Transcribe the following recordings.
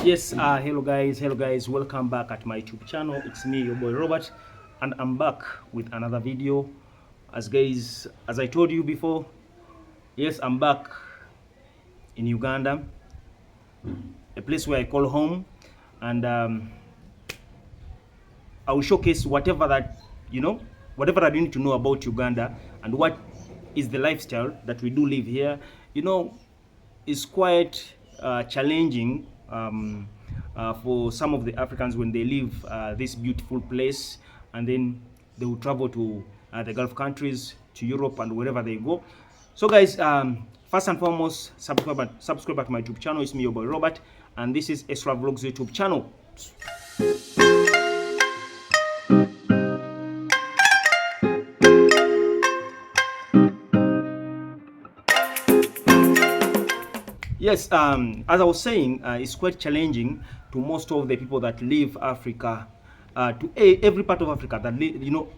Yes, hello guys, welcome back at my YouTube channel. It's me, your boy Robert, and I'm back with another video. As I told you before, yes, I'm back in Uganda, a place where I call home, and I will showcase whatever that whatever that you need to know about Uganda and what is the lifestyle that we do live here. It's quite challenging for some of the Africans when they leave this beautiful place, and then they will travel to the Gulf countries, to Europe, and wherever they go. So guys, first and foremost, subscribe to my YouTube channel. It's me, your boy Robert, and this is Extra Vlogs YouTube channel. Yes, as I was saying, it's quite challenging to most of the people that leave Africa, to every part of Africa that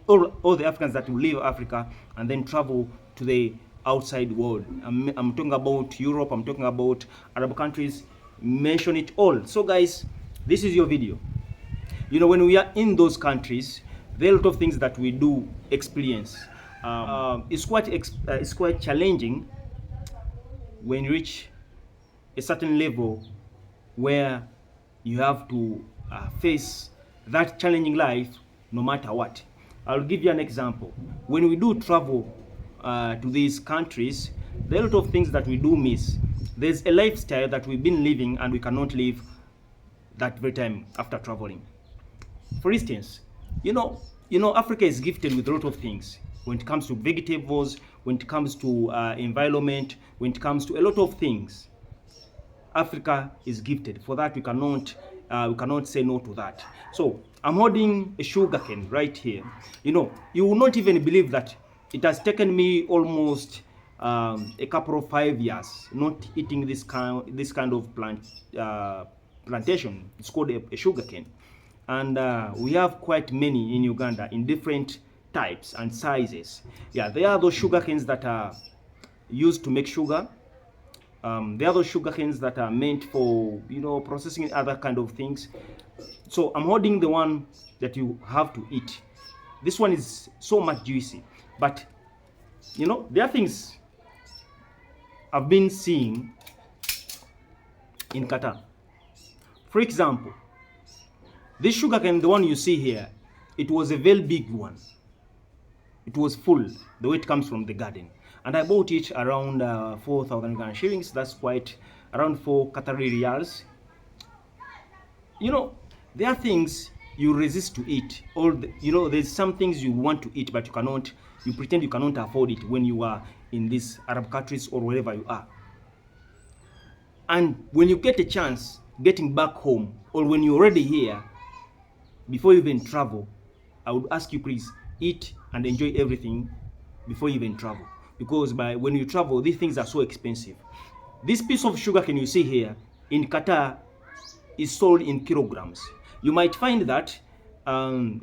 all the Africans that will leave Africa and then travel to the outside world. I'm talking about Europe. I'm talking about Arab countries. Mention it all. So guys, this is your video. When we are in those countries, there are a lot of things that we do experience. It's quite challenging when you reach a certain level where you have to face that challenging life no matter what. I'll give you an example. When we do travel to these countries, there are a lot of things that we do miss. There's a lifestyle that we've been living and we cannot live that very time after traveling. For instance, Africa is gifted with a lot of things when it comes to vegetables, when it comes to environment, when it comes to a lot of things. Africa is gifted. For that, we cannot say no to that. So I'm holding a sugarcane right here. You will not even believe that it has taken me almost a couple of 5 years not eating this kind of plantation. It's called a sugarcane, and we have quite many in Uganda in different types and sizes. Yeah, there are those sugarcanes that are used to make sugar. There are those sugar canes that are meant for processing other kind of things. So I'm holding the one that you have to eat. This one is so much juicy, but there are things I've been seeing in Qatar. For example, this sugar cane, the one you see here, it was a very big one. It was full the way it comes from the garden, and I bought it around 4,000 Ghana shillings. That's quite around 4 Qatari riyals. There are things you resist to eat, or there's some things you want to eat but you pretend you cannot afford it when you are in these Arab countries or wherever you are. And when you get a chance getting back home, or when you're already here, before you even travel, I would ask you, please eat and enjoy everything before you even travel, because when you travel, these things are so expensive. This piece of sugar can you see here in Qatar is sold in kilograms. You might find that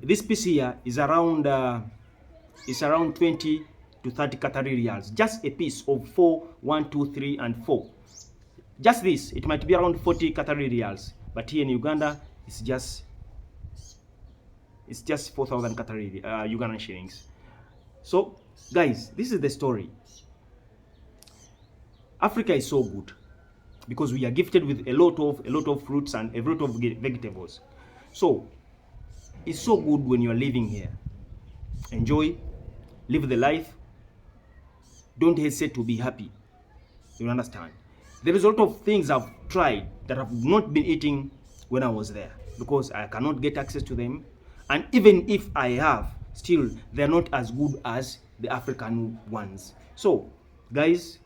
this piece here is around 20 to 30 Qatari riyals, just a piece of 4, 1, 2, 3, and 4. Just this, it might be around 40 Qatari riyals, but here in Uganda, it's just 4,000 Qatari Ugandan shillings. So guys, this is the story. Africa is so good because we are gifted with a lot of fruits and a lot of vegetables. So it's so good when you are living here. Enjoy, live the life. Don't hesitate to be happy. You understand? There is a lot of things I've tried that I've not been eating when I was there because I cannot get access to them. And even if I have, still they're not as good as the African ones. So guys,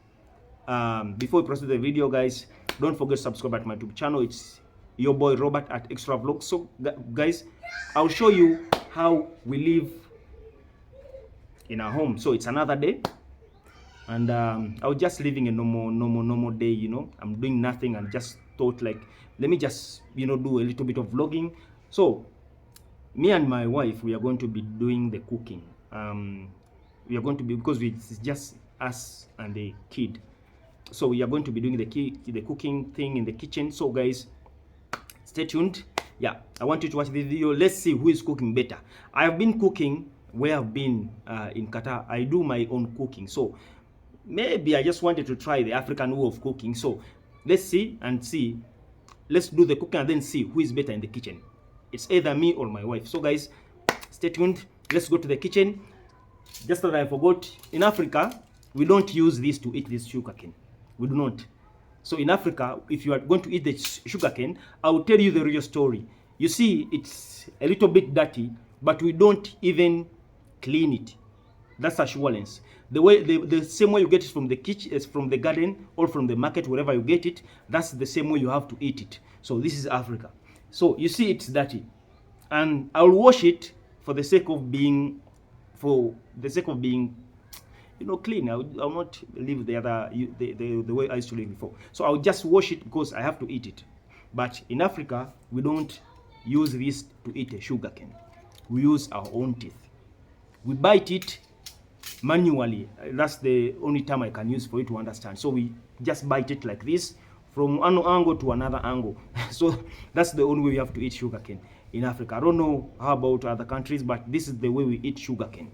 before we proceed the video, guys, don't forget to subscribe to my YouTube channel. It's your boy Robert at Extra Vlogs. So guys, I'll show you how we live in our home. So it's another day, and I was just living a normal day. I'm doing nothing, and just thought like, let me just do a little bit of vlogging. So me and my wife, we are going to be doing the cooking. We are going to be, because it's just us and the kid, so we are going to be doing the cooking thing in the kitchen. So guys, Stay tuned. Yeah, I want you to watch this video. Let's see who is cooking better. I have been cooking where I've been in Qatar. I do my own cooking, so maybe I just wanted to try the African way of cooking. So let's see. Let's do the cooking and then see who is better in the kitchen. It's either me or my wife. So guys, stay tuned. Let's go to the kitchen. Just that I forgot, in Africa, we don't use this to eat this sugarcane. We do not. So in Africa, if you are going to eat the sugarcane, I will tell you the real story. You see, it's a little bit dirty, but we don't even clean it. That's assurance. The same way you get it from the kitchen, is from the garden or from the market, wherever you get it, that's the same way you have to eat it. So this is Africa. So you see it's dirty. And I'll wash it for the sake of being, clean. I'll not leave the way I used to live before. So I'll just wash it because I have to eat it. But in Africa, we don't use this to eat a sugarcane. We use our own teeth. We bite it manually. That's the only time I can use for you to understand. So we just bite it like this from one angle to another angle. So that's the only way we have to eat sugarcane in Africa. I don't know how about other countries, but this is the way we eat sugarcane.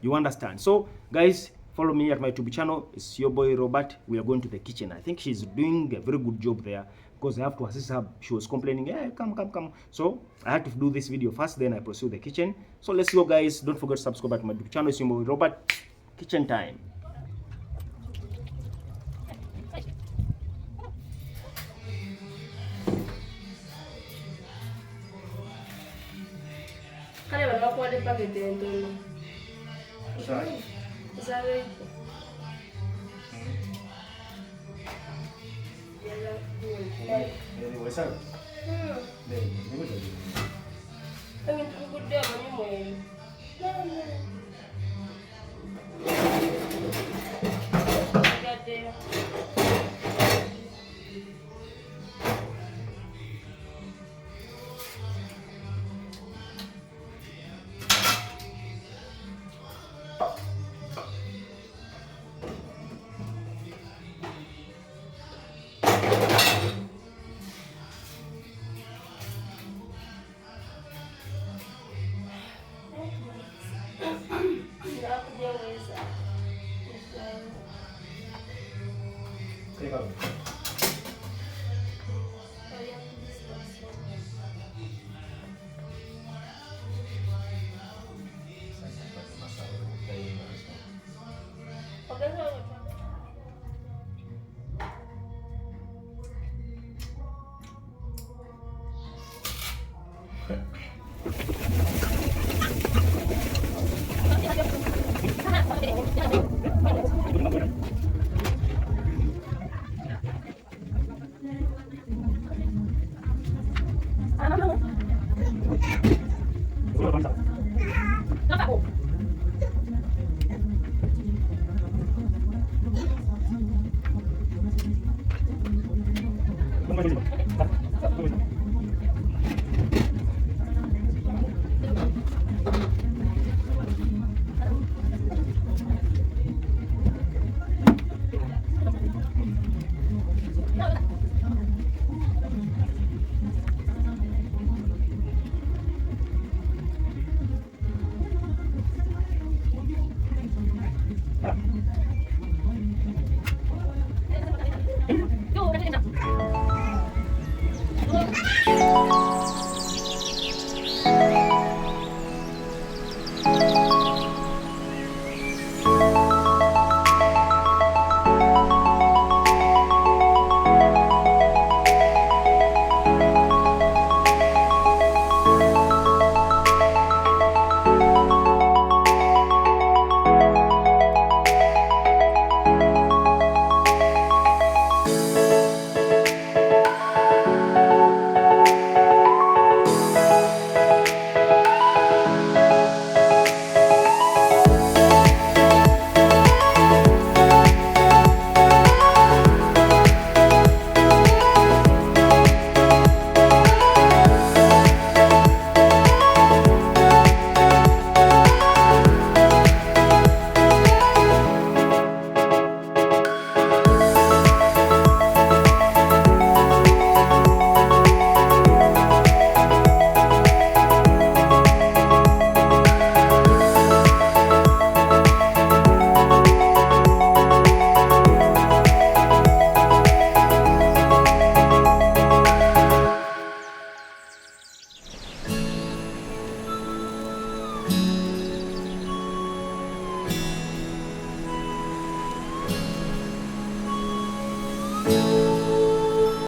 You understand? So guys, follow me at my YouTube channel. It's your boy Robert. We are going to the kitchen. I think she's doing a very good job there because I have to assist her. She was complaining, hey, come. So I had to do this video first, then I pursue the kitchen. So let's go guys. Don't forget to subscribe to my YouTube channel. It's your boy Robert. Kitchen time.